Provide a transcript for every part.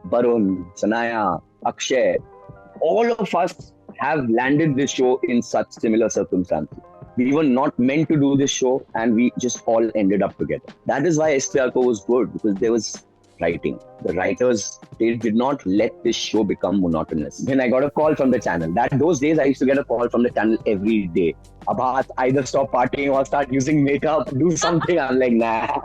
Barun, Sanaya, Akshay, all of us have landed this show in such similar circumstances. We were not meant to do this show and we just all ended up together. That is why SPRCO was good, because there was writing. The writers, they did not let this show become monotonous. When I got a call from the channel, those days I used to get a call from the channel every day. Aabhaas, either stop partying or start using makeup, do something. I'm like, nah.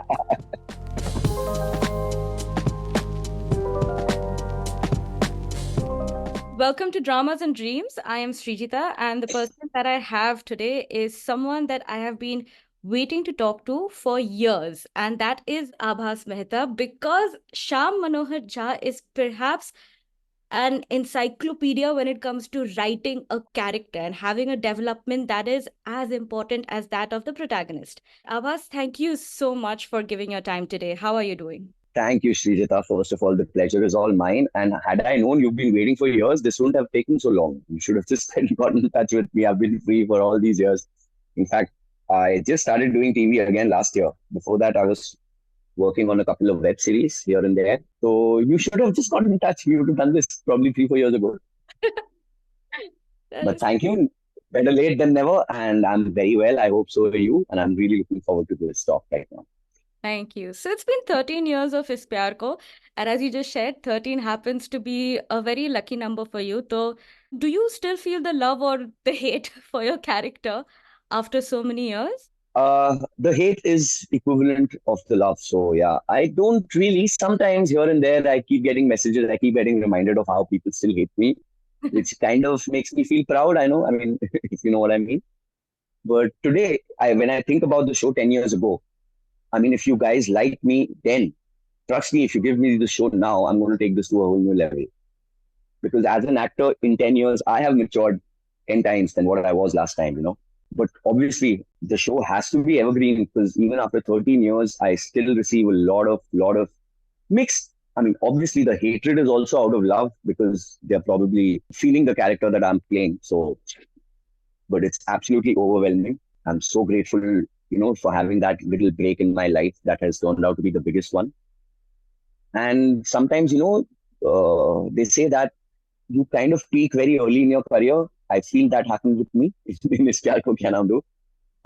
Welcome to Dramas and Dreams. I am Srijita, and the person that I have today is someone that I have been waiting to talk to for years, and that is Aabhaas Mehta, because Shyam Manohar Jha is perhaps an encyclopedia when it comes to writing a character and having a development that is as important as that of the protagonist. Aabhaas, thank you so much for giving your time today. How are you doing? Thank you, Srijita. First of all, the pleasure is all mine. And had I known you've been waiting for years, this wouldn't have taken so long. You should have just gotten in touch with me. I've been free for all these years. In fact, I just started doing TV again last year. Before that, I was working on a couple of web series here and there. So you should have just gotten in touch. We would have done this probably 3, 4 years ago. But thank you. Better late than never. And I'm very well. I hope so are you. And I'm really looking forward to this talk right now. Thank you. So it's been 13 years of Pyaar Ko, and as you just shared, 13 happens to be a very lucky number for you. So do you still feel the love or the hate for your character after so many years? The hate is equivalent of the love. So yeah, I don't really. Sometimes here and there, I keep getting messages. I keep getting reminded of how people still hate me, which kind of makes me feel proud. I know. I mean, if you know what I mean. But today, when I think about the show 10 years ago, I mean, if you guys liked me then, trust me, if you give me the show now, I'm going to take this to a whole new level. Because as an actor, in 10 years, I have matured 10 times than what I was last time, you know. But obviously, the show has to be evergreen because even after 13 years, I still receive a lot of mixed. I mean, obviously, the hatred is also out of love because they're probably feeling the character that I'm playing. So, but it's absolutely overwhelming. I'm so grateful, you know, for having that little break in my life that has turned out to be the biggest one. And sometimes, you know, they say that you kind of peak very early in your career. I feel that happened with me in this Pyaar Ko Kya Naam Do.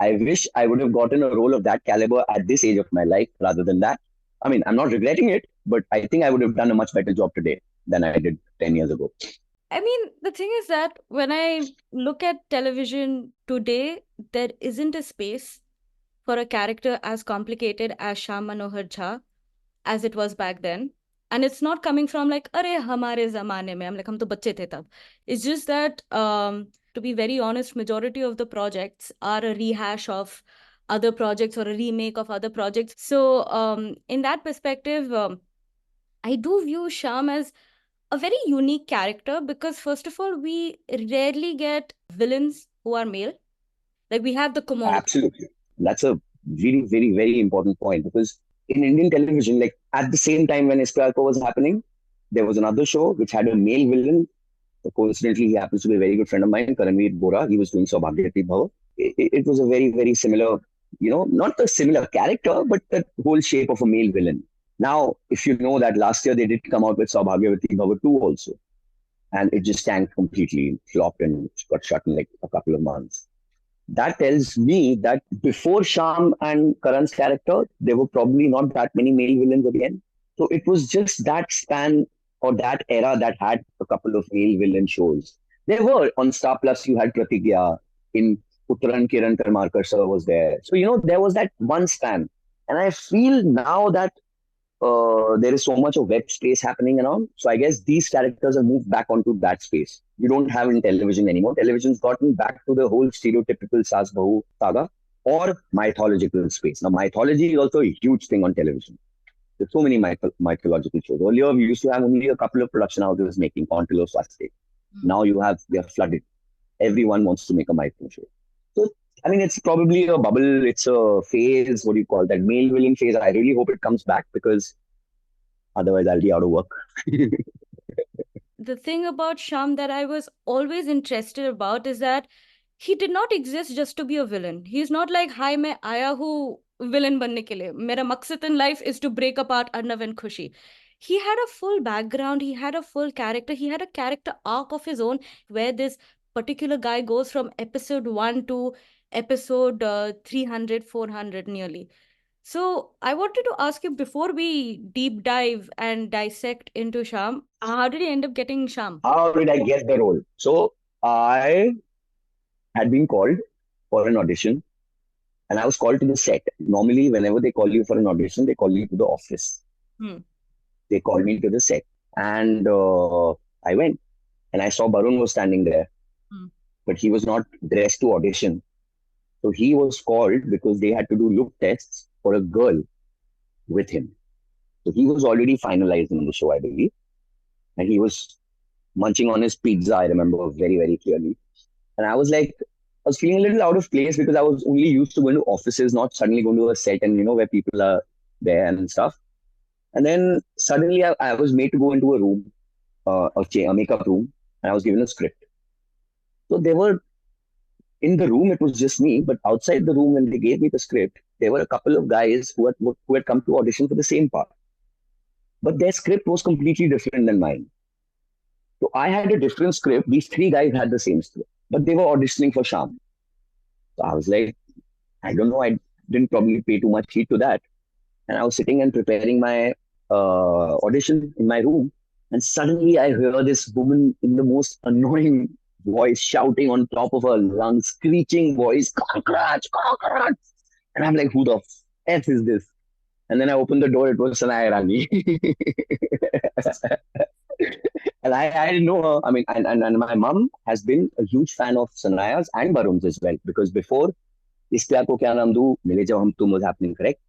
I wish I would have gotten a role of that caliber at this age of my life rather than that. I mean, I'm not regretting it, but I think I would have done a much better job today than I did 10 years ago. I mean, the thing is that when I look at television today, there isn't a space for a character as complicated as Shyam Manohar Jha as it was back then. And it's not coming from like, Arey, hamare zamane mein. I'm like, hum to bacche the tab. It's just that, to be very honest, majority of the projects are a rehash of other projects or a remake of other projects. So, in that perspective, I do view Shyam as a very unique character because, first of all, we rarely get villains who are male. Like, we have the commodity. Absolutely. That's a very, very, very important point because in Indian television, like at the same time when SPRCO was happening, there was another show which had a male villain. Coincidentally, he happens to be a very good friend of mine, Karanveer Bora. He was doing Saubhagyavati Bhava. It was a very, very similar, you know, not the similar character, but the whole shape of a male villain. Now, if you know that last year they did come out with Saubhagyavati Bhava 2 also. And it just tanked completely, flopped and got shut in like a couple of months. That tells me that before Shyam and Karan's character, there were probably not that many male villains again. So it was just that span or that era that had a couple of male villain shows. There were on Star Plus, you had Pratigya, in Uttaran Kiran Karmarkar sir was there. So, you know, there was that one span. And I feel now that there is so much of web space happening around. So I guess these characters have moved back onto that space. You don't have in television anymore. Television's gotten back to the whole stereotypical Sas Bahu saga or mythological space. Now, mythology is also a huge thing on television. There's so many mythological shows. Earlier, we used to have only a couple of production houses making Contil or Swaste. Now they're flooded. Everyone wants to make a mythological show. So I mean, it's probably a bubble. It's a phase. What do you call that? Male villain phase. I really hope it comes back because otherwise I'll be out of work. The thing about Shyam that I was always interested about is that he did not exist just to be a villain. He's not like, hi, मैं आया हूँ villain बनने के लिए. मेरा मकसद in life is to break apart Arnav and Khushi. he had a full background, he had a full character, he had a character arc of his own, where this particular guy goes from episode 1 to episode 300, 400 nearly. So I wanted to ask you, before we deep dive and dissect into Sham, how did you end up getting Sham? How did I get the role? So I had been called for an audition, and I was called to the set. Normally, whenever they call you for an audition, they call you to the office. Hmm. They called me to the set, and I went, and I saw Barun was standing there, Hmm. but he was not dressed to audition. So he was called because they had to do look tests for a girl with him. So he was already finalized in the show, I believe, and he was munching on his pizza. I remember very, very clearly. And I was like, I was feeling a little out of place because I was only used to going to offices, not suddenly going to a set and, where people are there and stuff. And then suddenly I was made to go into a room, a makeup room, and I was given a script. So they were in the room, it was just me, but outside the room, when they gave me the script, there were a couple of guys who had come to audition for the same part. But their script was completely different than mine. So I had a different script. These three guys had the same script, but they were auditioning for Sham. So I was like, I don't know, I didn't probably pay too much heed to that. And I was sitting and preparing my audition in my room. And suddenly I hear this woman in the most annoying voice shouting on top of her lungs, screeching voice, cockroach, cockroach. And I'm like, who the F is this? And then I opened the door, it was Sanaya Rani. And I didn't know her. I mean, and my mom has been a huge fan of Sanaya's and Barun's as well. Because before, Is Pyaar Ko Kya Naam Do, Mile Jab Hum Tum was happening, correct?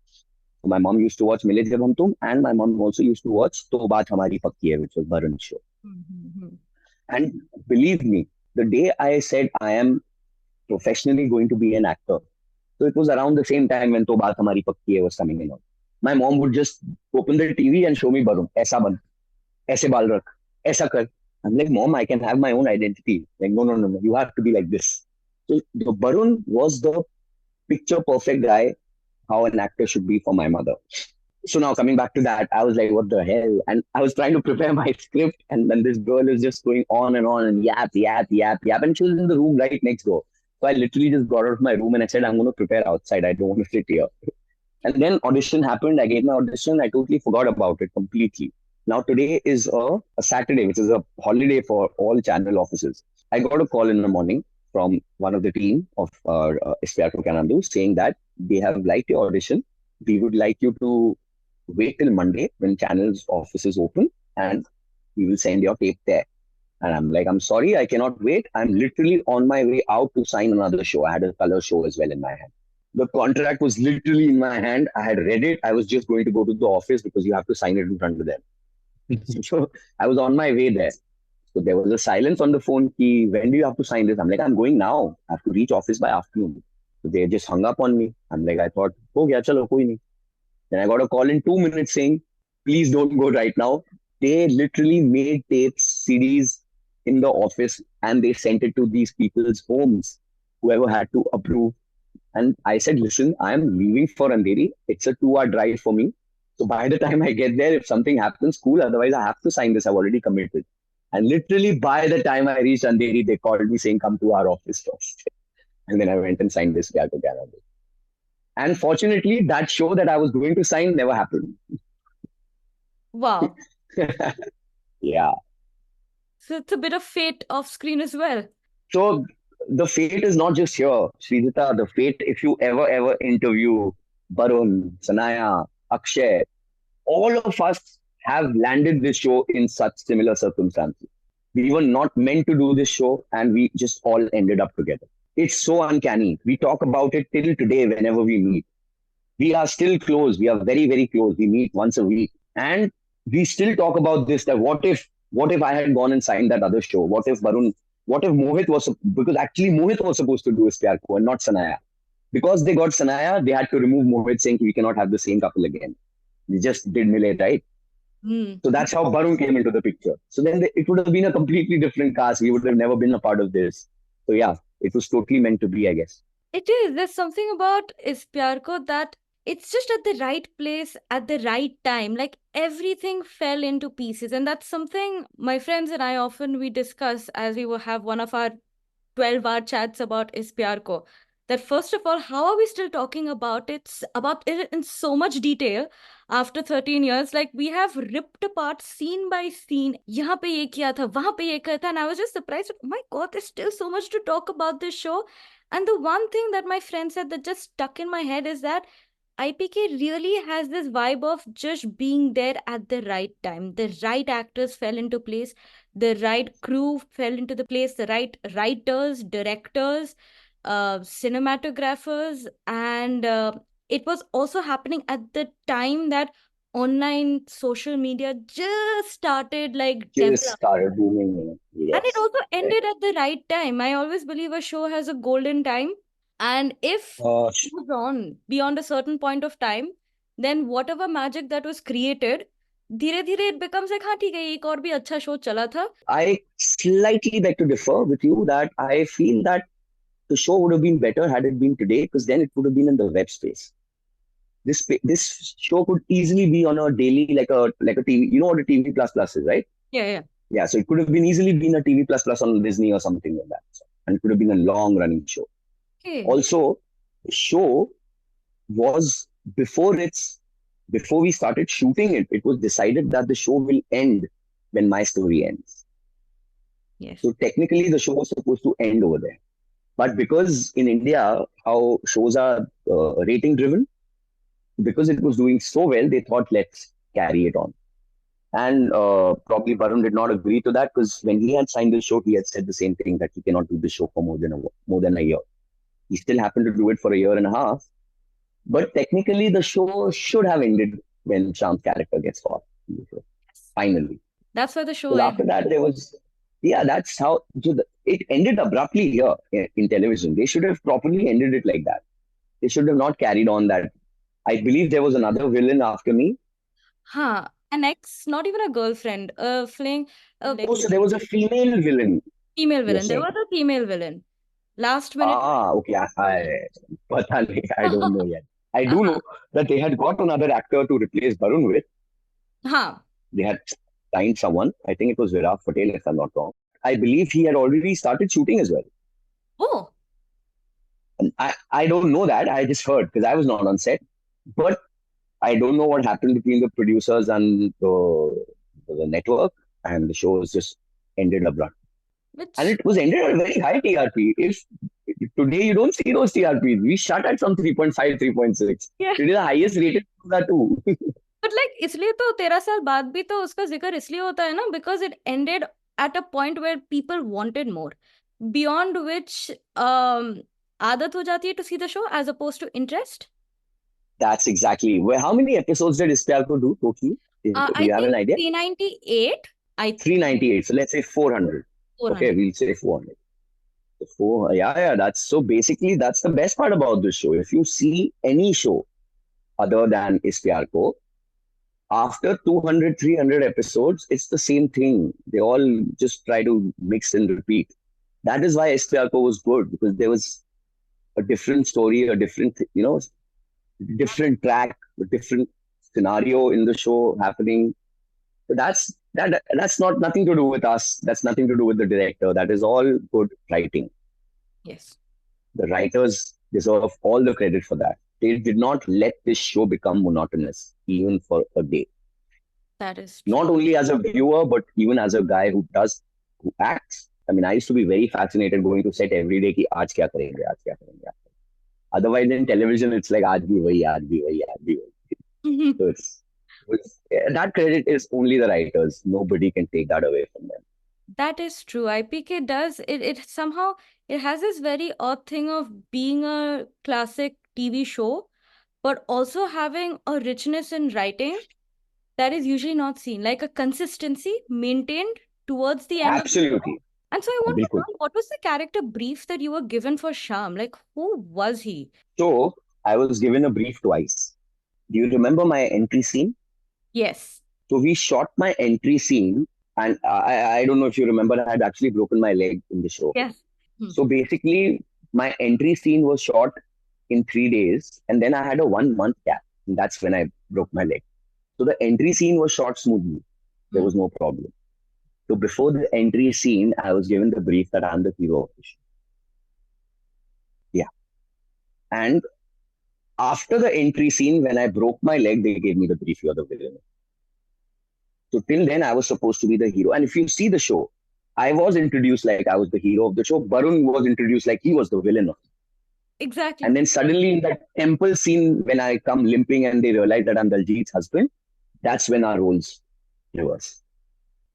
So my mom used to watch Mile Jab Hum Tum, and my mom also used to watch To Baat Hamari Pakki Hai, which was Barun's show. Mm-hmm. And believe me, the day I said I am professionally going to be an actor, so it was around the same time when To Baat Hamari Pakki Hai was coming in. My mom would just open the TV and show me Barun. Aisa ban, aise baal rakh, aisa kar. I'm like, Mom, I can have my own identity. Like, no, no, no, no, you have to be like this. So the Barun was the picture perfect guy, how an actor should be for my mother. So now coming back to that, I was like, what the hell? And I was trying to prepare my script, and then this girl is just going on and yap, yap, yap, yap. And she was in the room right next door. So I literally just got out of my room and I said, I'm going to prepare outside. I don't want to sit here. And then audition happened. I gave my audition. I totally forgot about it completely. Now today is a Saturday, which is a holiday for all channel offices. I got a call in the morning from one of the team of Is Pyaar Ko Kya Naam Do, saying that they have liked your audition. We would like you to wait till Monday when channel's offices open, and we will send your tape there. And I'm like, I'm sorry, I cannot wait. I'm literally on my way out to sign another show. I had a color show as well in my hand. The contract was literally in my hand. I had read it. I was just going to go to the office because you have to sign it in front of them. So I was on my way there. So there was a silence on the phone. Ki, when do you have to sign this? I'm like, I'm going now. I have to reach office by afternoon. So they just hung up on me. I'm like, I thought, ho gaya, chalo, koi nahi. Then I got a call in 2 minutes saying, please don't go right now. They literally made tapes, CDs in the office, and they sent it to these people's homes, whoever had to approve. And I said, listen, I'm leaving for Andheri. It's a 2-hour drive for me. So by the time I get there, if something happens, cool. Otherwise, I have to sign this. I've already committed. And literally by the time I reached Andheri, they called me saying, come to our office first. And then I went and signed this Pyaar Ko Kya Naam Do. And fortunately, that show that I was going to sign never happened. Wow. Yeah. So it's a bit of fate off screen as well. So the fate is not just here, Srijita. The fate, if you ever interview Barun, Sanaya, Akshay, all of us have landed this show in such similar circumstances. We were not meant to do this show, and we just all ended up together. It's so uncanny. We talk about it till today whenever we meet. We are still close. We are very, very close. We meet once a week. And we still talk about this, that what if I had gone and signed that other show? What if Mohit was, because actually Mohit was supposed to do Is Pyaar Ko and not Sanaya. Because they got Sanaya, they had to remove Mohit, saying we cannot have the same couple again. They just did Mile, right? So that's how Barun came into the picture. So then it would have been a completely different cast. We would have never been a part of this. So yeah, it was totally meant to be, I guess. It is. There's something about Is Pyaar Ko that it's just at the right place at the right time. Like everything fell into pieces. And that's something my friends and I often we discuss as we will have one of our 12-hour chats about Is Pyaar Ko. That first of all, how are we still talking about it in so much detail after 13 years? Like we have ripped apart scene by scene. यहाँ पे ये किया था, वहाँ पे ये किया था. And I was just surprised. Oh my God, there's still so much to talk about this show. And the one thing that my friend said that just stuck in my head is that IPK really has this vibe of just being there at the right time. The right actors fell into place, the right crew fell into the place, the right writers, directors, cinematographers, and it was also happening at the time that online social media just started like Just developing. started booming. And it Yes. also ended at the right time. I always believe a show has a golden time. And if it goes on beyond a certain point of time, then whatever magic that was created, धीरे धीरे it becomes like हाँ ठीक है एक और भी अच्छा show चला था. I slightly beg to differ with you that I feel that the show would have been better had it been today, because then it would have been in the web space. This show could easily be on a daily, like a TV. You know what a TV plus plus is, right? Yeah. Yeah, so it could have been easily been a TV plus plus on Disney or something like that. So, and it could have been a long running show. Okay. Also, the show was before we started shooting it, it was decided that the show will end when my story ends. Yes. So technically, the show was supposed to end over there. But because in India, how shows are rating driven, because it was doing so well, they thought, let's carry it on. And probably Varun did not agree to that, because when he had signed the show, he had said the same thing, that he cannot do the show for more than a year. He still happened to do it for a year and a half. But technically, the show should have ended when Shyam's character gets caught. Finally. That's why the show Because ended. after that, there was, that's how it ended abruptly here in television. They should have properly ended it like that. They should have not carried on that. I believe there was another villain after me. Huh. An ex, not even a girlfriend, a fling. Oh, so there was a female villain. Female You're villain. There saying? was a female villain. Last minute. Okay. I don't know yet. I do know that they had got another actor to replace Varun with. Huh. They had signed someone. I think it was Viraj Patel, if I'm not wrong. I believe he had already started shooting as well. Oh. And I don't know that. I just heard, because I was not on set. But I don't know what happened between the producers and the network, and the show was just ended abruptly. And it was ended at a very high TRP. If today you don't see those TRPs, we shut at some 3.5, 3.6. Yeah. It is the highest rated that too. But like इसलिए तो 13 साल बाद भी तो उसका जिक्र इसलिए होता है ना, because it ended at a point where people wanted more, beyond which आदत हो जाती है to see the show as opposed to interest. That's exactly. Well, how many episodes did Pyaar Ko do totally? Do you have an idea? 398. 398. So let's say 400. 400. Okay, we'll say 400. Yeah. That's the best part about this show. If you see any show other than Is Pyaar Ko, after 200, 300 episodes, it's the same thing. They all just try to mix and repeat. That is why Is Pyaar Ko was good, because there was a different story, a different, different track, a different scenario in the show happening. So that's not nothing to do with us. That's nothing to do with the director. That is all good writing. Yes. The writers deserve all the credit for that. They did not let this show become monotonous, even for a day. That is true. Not only as a viewer, but even as a guy who acts. I mean, I used to be very fascinated going to set every day. Ki, aaj kya karenge, aaj kya karenge. Otherwise, in television, it's like, aaj bhi wahi, aaj bhi wahi, aaj bhi wahi. So that credit is only the writers. Nobody can take that away from them. That is true. IPK does it somehow, it has this very odd thing of being a classic TV show, but also having a richness in writing that is usually not seen, like a consistency maintained towards the end. Absolutely. And so I want to know, what was the character brief that you were given for Shyam? Like, who was he? So I was given a brief twice. Do you remember my entry scene? Yes. So we shot my entry scene, and I don't know if you remember, I had actually broken my leg in the show. Yes. So basically, my entry scene was shot in 3 days, and then I had a 1 month gap. And that's when I broke my leg. So the entry scene was shot smoothly. There was no problem. So before the entry scene, I was given the brief that I'm the hero of the show. Yeah. And after the entry scene, when I broke my leg, they gave me the brief, you're the villain. So till then, I was supposed to be the hero. And if you see the show, I was introduced like I was the hero of the show. Barun was introduced like he was the villain of it. Exactly. And then suddenly in that temple scene, when I come limping and they realize that I'm Daljit's husband, that's when our roles reverse.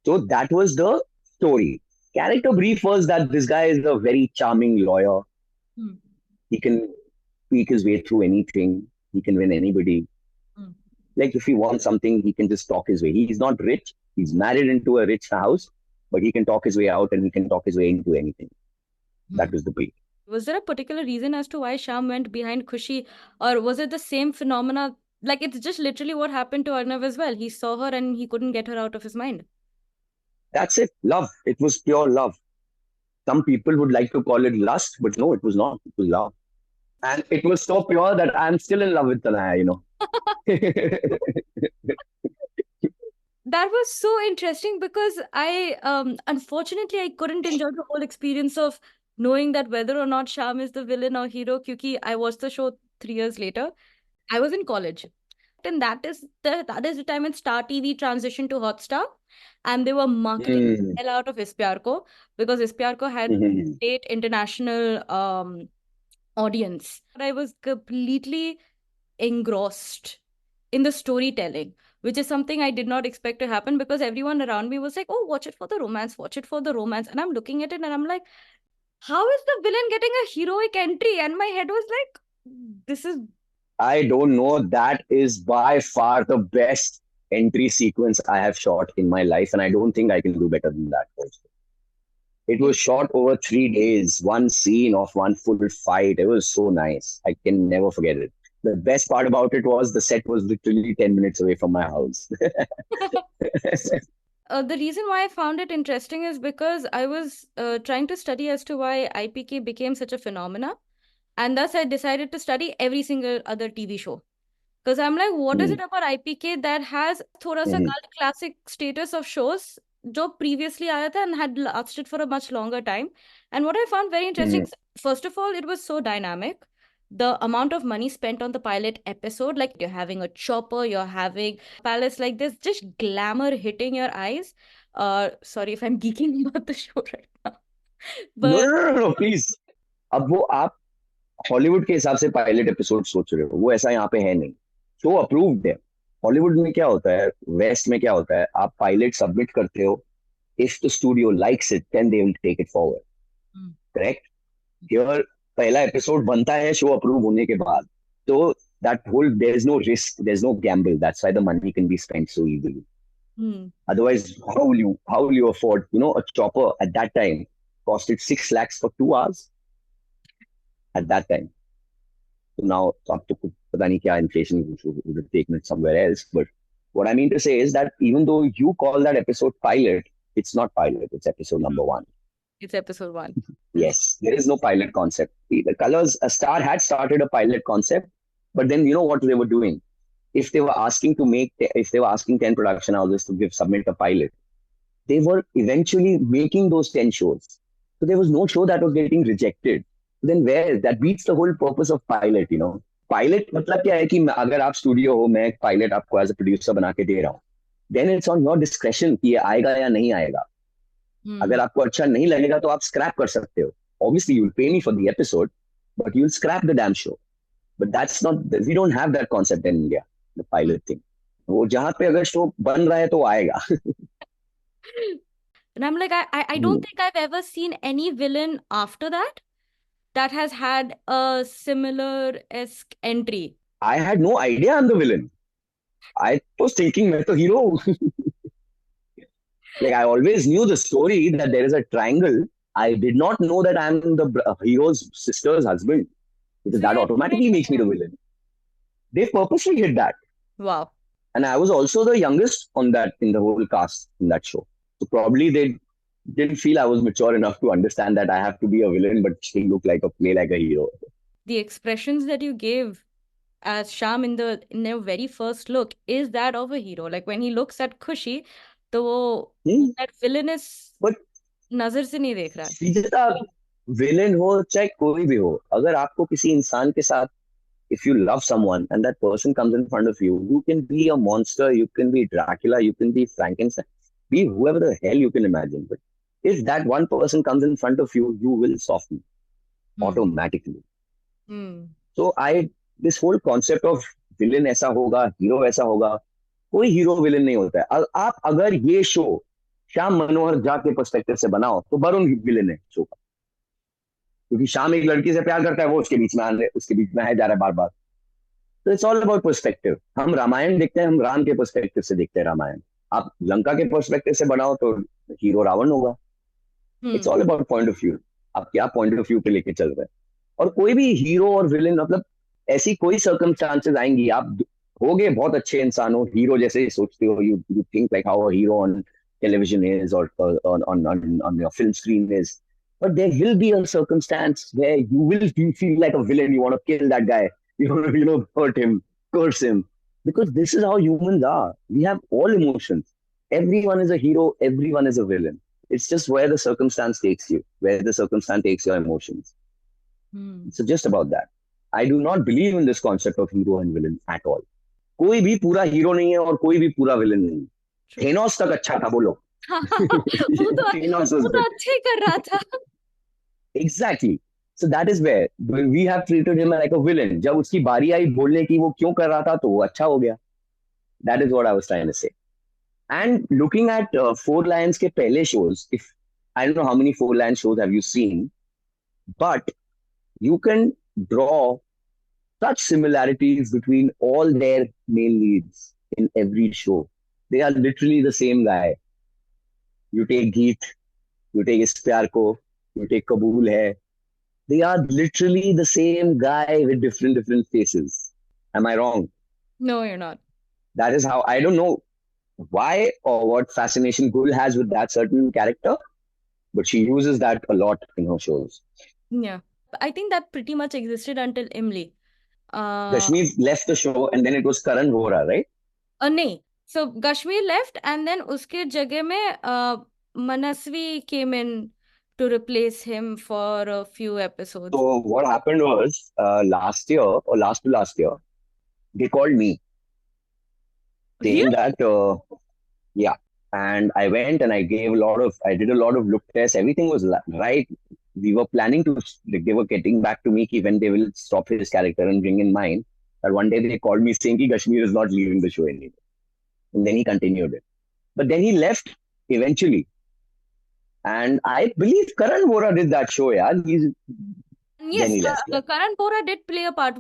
So that was the story. Character brief was that this guy is a very charming lawyer. He can speak his way through anything. He can win anybody. Like if he wants something, he can just talk his way. He's not rich. He's married into a rich house, but he can talk his way out and he can talk his way into anything. That was the brief. Was there a particular reason as to why Shyam went behind Khushi, or was it the same phenomena? Like it's just literally what happened to Arnav as well. He saw her and he couldn't get her out of his mind. That's it. Love. It was pure love. Some people would like to call it lust, but no, it was not. It was love. And it was so pure that I'm still in love with Tanaya, you know. That was so interesting because unfortunately, I couldn't enjoy the whole experience of knowing that whether or not Shyam is the villain or hero, because I watched the show 3 years later. I was in college. And that is the time when Star TV transitioned to Hotstar, and they were marketing the hell out of Pyaar Ko, because Pyaar Ko had great international audience. I was completely engrossed in the storytelling, which is something I did not expect to happen, because everyone around me was like, oh, watch it for the romance, watch it for the romance. And I'm looking at it and I'm like, how is the villain getting a heroic entry? And my head was like, this is... I don't know. That is by far the best entry sequence I have shot in my life. And I don't think I can do better than that also. It was shot over 3 days, one scene of one full fight. It was so nice. I can never forget it. The best part about it was the set was literally 10 minutes away from my house. The reason why I found it interesting is because I was trying to study as to why IPK became such a phenomena. And thus I decided to study every single other TV show. Because I'm like, what is it about IPK that has thoda sa cult classic status of shows जो previously आया था and had lasted for a much longer time. And what I found very interesting, first of all, it was so dynamic. The amount of money spent on the pilot episode, like you're having a chopper, you're having a palace like this, just glamour hitting your eyes. Sorry if I'm geeking about the show right now. But No, please. अब वो आप Hollywood के हिसाब से pilot episode सोच रहे हो, वो ऐसा यहाँ पे है नहीं. शो अप्रूव्ड है. हॉलीवुड में क्या होता है, वेस्ट में क्या होता है, आप पायलट सबमिट करते हो, if the studio likes it then they will take it forward. Correct. Here पहला एपिसोड बनता है शो अप्रूव होने के बाद, तो that whole, there is no risk, there's no gamble. That's why the money can be spent so easily. Otherwise, how will you afford, a chopper at that time costed 6 lakhs for 2 hours at that time. So now, up to pata nahi kya inflation would have taken it somewhere else. But what I mean to say is that even though you call that episode pilot, it's not pilot. It's episode number 1. It's episode 1. Yes, there is no pilot concept. The Colors, a Star had started a pilot concept, but then you know what they were doing? If they were asking 10 production houses to submit a pilot, they were eventually making those 10 shows. So there was no show that was getting rejected. Then where? That beats the whole purpose of pilot, Pilot मतलब क्या है कि अगर आप studio हो, मैं एक pilot आपको एज अ प्रोड्यूसर बना के दे रहा हूँ, then it's on your discretion कि ये आएगा या नहीं आएगा. अगर आपको अच्छा नहीं लगेगा तो आप स्क्रैप कर सकते हो. Obviously, you'll pay me for the episode, but you'll scrap the damn show. But that's not, we don't have that concept in India, the pilot thing. वो जहाँ पे अगर शो बन रहा है तो आएगा. And I'm like, I don't think I've ever seen any villain after that has had a similar-esque entry. I had no idea I'm the villain. I was thinking मैं तो hero. Like I always knew the story that there is a triangle. I did not know that I'm the hero's sister's husband, because that automatically makes me the villain. They purposely did that. Wow. And I was also the youngest in the whole cast in that show. So probably they didn't feel I was mature enough to understand that I have to be a villain but still play like a hero. the expressions that you gave as Sham in their very first look is that of a hero. Like when he looks at Khushi, तो वो that villainous But नजर से नहीं देख रहा है. सीधा villain हो चाहे कोई भी हो, अगर आपको किसी इंसान के साथ, if you love someone and that person comes in front of you, you can be a monster, you can be Dracula, you can be Frankenstein, be whoever the hell you can imagine. But if that one person comes in front of you, you will soften automatically. So this whole concept of villain ऐसा होगा, hero ऐसा होगा, कोई hero villain नहीं होता है. आप अगर ये शो श्याम मनोहर झा के पर्सपेक्टिव से बनाओ तो वरुण विलेन है शो का, क्योंकि श्याम एक लड़की से प्यार करता है, वो उसके बीच में है जा रहा है बार बार. तो इट्स ऑल अबाउट पर्सपेक्टिव. हम रामायण देखते हैं, हम राम के पर्सपेक्टिव से देखते हैं रामायण. आप लंका के पर्सपेक्टिव से बनाओ तो हीरो रावण होगा. It's all about point of view. आप क्या पॉइंट ऑफ व्यू पे लेके चल रहे हैं. और कोई भी हीरो और विलेन, मतलब ऐसी कोई सर्कमस्टांसेस आएंगी, आप होगे बहुत अच्छे इंसान हो, हीरो जैसे सोचते हो, you think like how a hero on television is or on your film screen is, but there will be a circumstance where you feel like a villain. You want to kill that guy, hurt him, curse him, because this is how humans are. We have all emotions. Everyone is a hero, everyone is a villain. It's just where the circumstance takes you, where the circumstance takes your emotions. So just about that. I do not believe in this concept of hero and villain at all. कोई भी पूरा hero नहीं है और कोई भी पूरा villain नहीं है. थेनोस तक अच्छा था, बोलो. वो तो अच्छे ही कर रहा था. Exactly. So that is where we have treated him like a villain. जब उसकी बारी आई बोलने की वो क्यों कर रहा था तो वो अच्छा हो गया. That is what I was trying to say. And looking at Four Lions के पहले shows, if I don't know how many Four Lions shows have you seen, but you can draw such similarities between all their male leads in every show. They are literally the same guy. You take Geet, you take Is Pyaar Ko, you take Kabool Hai. They are literally the same guy with different faces. Am I wrong? No, you're not. That is how, I don't know why or what fascination Gul has with that certain character, but she uses that a lot in her shows. Yeah. I think that pretty much existed until Imli. Kashmir left the show and then it was Karan Vora, right? नहीं. So Kashmir left and then उसके जगह में Manasvi came in to replace him for a few episodes. So what happened was last year or last to last year, they called me saying that yeah, and I went and I did a lot of look tests. Everything was right. We were planning to, like, they were getting back to me when they will stop his character and bring in mine. But one day they called me saying that Kashmir is not leaving the show anymore. And then he continued it. But then he left eventually. And I believe Karan Vora did that show, yeah. Yes, Karan Vora did play a part.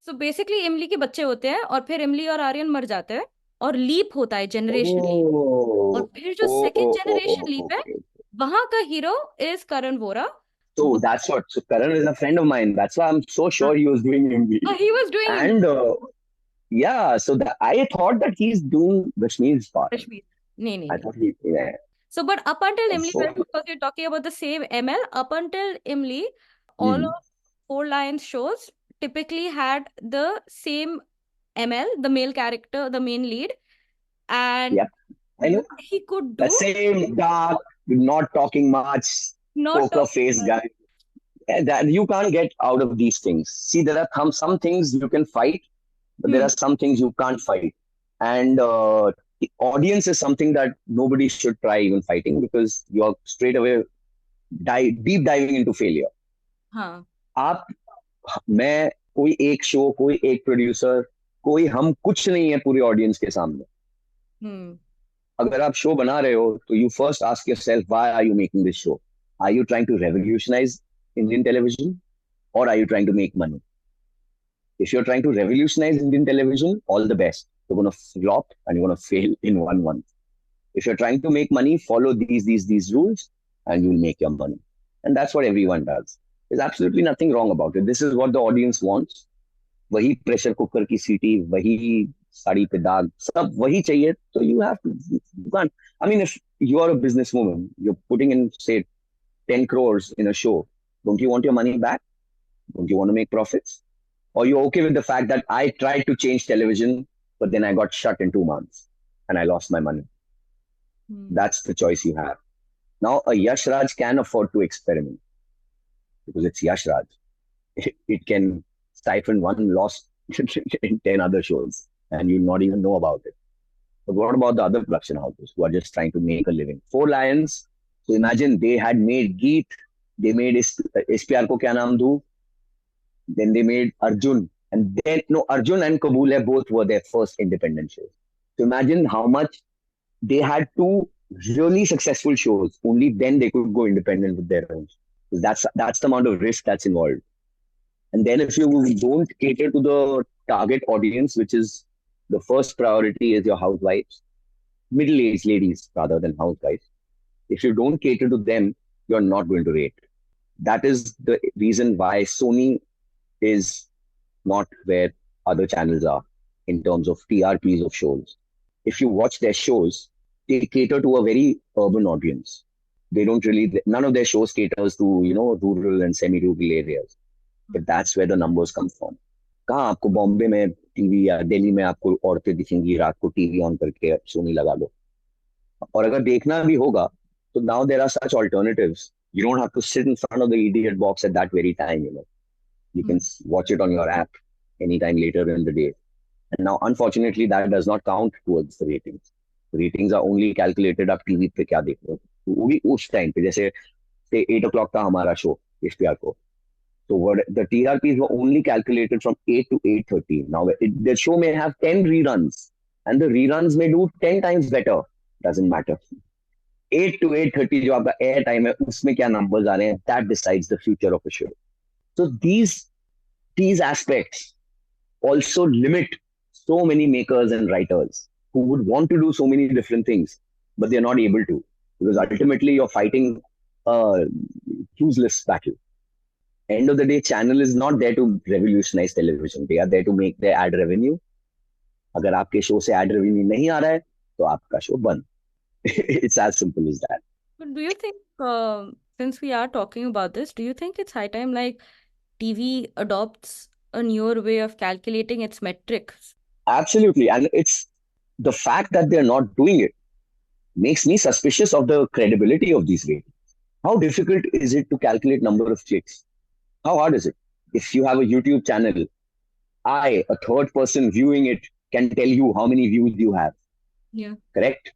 So basically इमली के बच्चे होते हैं और फिर इमली और आर्यन मर जाते हैं और लीप होता है जनरेशन लीप. और फिर जो सेकंड जनरेशन लीप है वहां का hero is Karan Vora. So that's what. So Karan is a friend of mine. That's why I'm so sure he was doing Imli. He was doing. And yeah, so I thought that he's doing Kashmir's part. Kashmir. No. I thought yeah. So, but up until Imli, because you're talking about the same ML, up until Imli, all of Four Lions shows typically had the same ML, the male character, the main lead, and I know. He could do the same dark, not talking much, poker face guy. That you can't get out of these things. See, there are some things you can fight, but there are some things you can't fight. And the audience is something that nobody should try even fighting, because you're straight away deep diving into failure. आप, मैं, कोई एक show, कोई एक producer, कोई हम कुछ नहीं है पूरी ऑडियंस के सामने. अगर आप शो बना रहे हो तो you first ask yourself, why are you making this show? Are you trying to revolutionize Indian television, or are you trying to make money? If you're trying to revolutionize Indian television, all the best. You're going to flop and you're going to fail in 1 month. If you're trying to make money, follow these rules and you'll make your money. And that's what everyone does. There's absolutely nothing wrong about it. This is what the audience wants. वही pressure cooker की सीटी, वही साड़ी पे दाग, सब वही चाहिए. So you have to, you can't. I mean, if you are a businesswoman, you're putting in, say, 10 crores in a show, don't you want your money back? Don't you want to make profits? Or you're okay with the fact that I tried to change television, but then I got shut in 2 months and I lost my money. That's the choice you have. Now, a Yash Raj can afford to experiment because it's Yash Raj. It can stifle one loss in 10 other shows and you'll not even know about it. But what about the other production houses who are just trying to make a living? Four Lions. So imagine they had made Geet, they made Is Pyaar Ko Kya Naam Do, then they made Arjun, and then no, Arjun and Kabul Hai both were their first independent shows. So imagine how much they had two really successful shows. Only then they could go independent with their own. That's the amount of risk that's involved. And then if you don't cater to the target audience, which is the first priority is your housewives, middle-aged ladies rather than housewives. If you don't cater to them, you're not going to rate. That is the reason why Sony is not where other channels are in terms of TRPs of shows. If you watch their shows, they cater to a very urban audience. They don't really, none of their shows caters to, rural and semi-rural areas. But that's where the numbers come from. कहाँ आपको बॉम्बे में TV या दिल्ली में आपको औरतें दिखेंगी रात को टीवी ऑन करके सोनी लगा लो और अगर देखना भी होगा तो now there are such alternatives. You don't have to sit in front of the idiot box at that very time. You can watch it on your app anytime later in the day. And now unfortunately that does not count towards the ratings. The ratings are only calculated up TV पे क्या देख रहे हो वो भी उस time पे जैसे 8 o'clock था हमारा शो इस प्यार को. So the TRPs were only calculated from 8 to 8:30. Now, the show may have 10 reruns, and the reruns may do 10 times better. Doesn't matter. 8 to 8:30 जो आपका air time है, उसमें क्या numbers आ रहे हैं, that decides the future of a show. So these aspects also limit so many makers and writers who would want to do so many different things, but they're not able to because ultimately you're fighting a useless battle. End of the day, channel is not there to revolutionize television. They are there to make their ad revenue. अगर आपके show से ad revenue नहीं आ रहा है, तो आपका show बंद. It's as simple as that. But do you think, since we are talking about this, do you think it's high time like TV adopts a newer way of calculating its metrics? Absolutely. And it's the fact that they're not doing it makes me suspicious of the credibility of these ratings. How difficult is it to calculate number of clicks? How hard is it? If you have a YouTube channel, I, a third person viewing it, can tell you how many views you have. Yeah. Correct?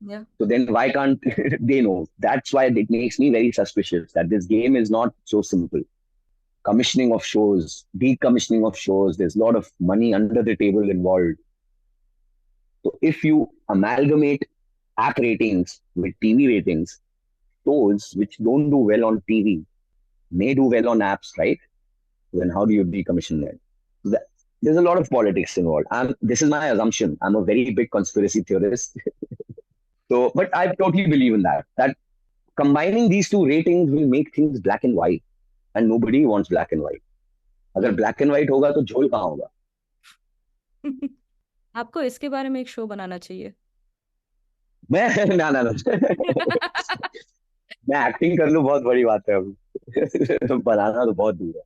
Yeah. So then why can't they know? That's why it makes me very suspicious that this game is not so simple. Commissioning of shows, decommissioning of shows, there's a lot of money under the table involved. So if you amalgamate app ratings with TV ratings, shows which don't do well on TV may do well on apps, right? Then how do you decommission them? There's a lot of politics involved. This is my assumption. I'm a very big conspiracy theorist. But I totally believe in that combining these two ratings will make things black and white. And nobody wants black and white. अगर black and white होगा तो झोल कहाँ होगा? आपको इसके बारे में एक शो बनाना चाहिए. मैं ना मैं एक्टिंग कर लूं बहुत बड़ी बात है. बनाना तो बहुत दूर है.